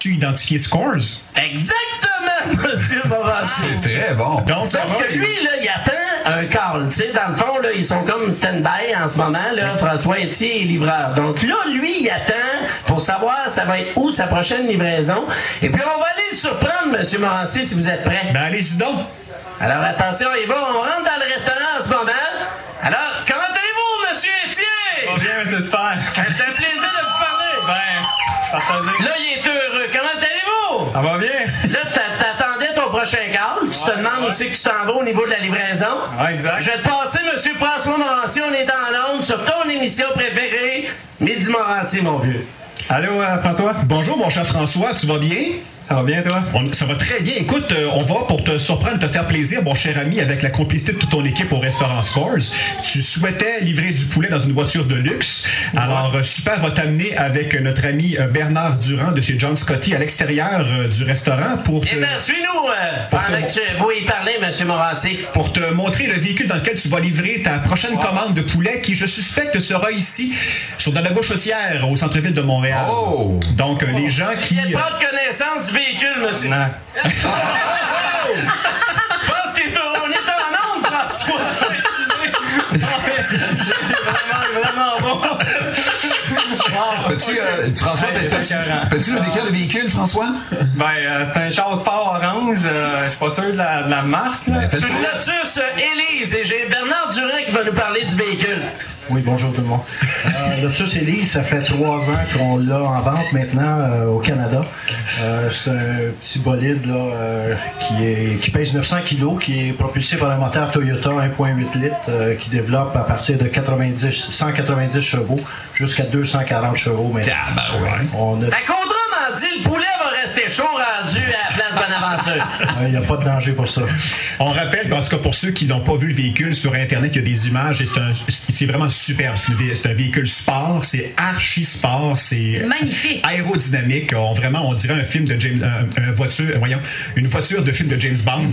As-tu identifié Scores? Exactement, monsieur Morancy. C'est très bon. Donc, Sauf que lui, là, il attend un call. Tu sais, dans le fond, là, ils sont comme stand-by en ce moment. Là, François Etier est livreur. Donc là, lui, il attend pour savoir ça va être où sa prochaine livraison. Et puis, on va aller le surprendre, monsieur Morancy, si vous êtes prêt. Ben, allez-y donc. Alors, attention, on y va. On rentre dans le restaurant en ce moment. Alors, comment allez-vous, monsieur Etier? Ça va bien, monsieur Super. C'est un plaisir de vous parler. Ben, partagez. Là, il est heureux. Comment allez-vous? Ça va bien? Là, t'attendais ton prochain call. Tu te demandes aussi que tu t'en vas au niveau de la livraison. Ouais, exact. Je vais te passer, monsieur François Morancy. On est dans l'onde sur ton émission préférée, Midi Morancy, mon vieux. Allô, François? Bonjour, mon cher François, tu vas bien? Ça va bien, toi? Ça va très bien. Écoute, on va pour te surprendre, te faire plaisir, mon cher ami, avec la complicité de toute ton équipe au restaurant Scores. Tu souhaitais livrer du poulet dans une voiture de luxe. Alors, Super va t'amener avec notre ami Bernard Durand de chez John Scotty à l'extérieur du restaurant pour te, Eh bien, suis-nous pendant que vous y parlez, monsieur Morancy. pour te montrer le véhicule dans lequel tu vas livrer ta prochaine commande de poulet qui, je suspecte, sera ici, sur de la gauche-chaussière, au centre-ville de Montréal. Oh! Donc, les gens qui... Il n'y a pas de connaissance du véhicule, monsieur. Non. Je pense qu'on est en onde, François. Vraiment bon. Peux-tu, François, Hey, peux-tu nous décrire le véhicule, François? Ben, c'est un char sport orange. Je suis pas sûr de la marque, là. Ben, fais le Une tour. Lotus Élise et j'ai Bernard Durand qui va nous parler du véhicule. Oui, bonjour tout le monde. Lotus Elise, ça fait 3 ans qu'on l'a en vente maintenant au Canada. C'est un petit bolide là, qui pèse 900 kg, qui est propulsé par un moteur Toyota 1.8 litres qui développe à partir de 190 chevaux jusqu'à 240 chevaux. Mais on a... À Condra dit, le poulet va rester chaud rendu à la place Bonaventure. Il n'y a pas de danger pour ça. On rappelle, en tout cas pour ceux qui n'ont pas vu le véhicule sur Internet, il y a des images et c'est vraiment superbe. C'est un véhicule sport, c'est archi sport, c'est magnifique, aérodynamique. On dirait un film de James, une voiture de film de James Bond.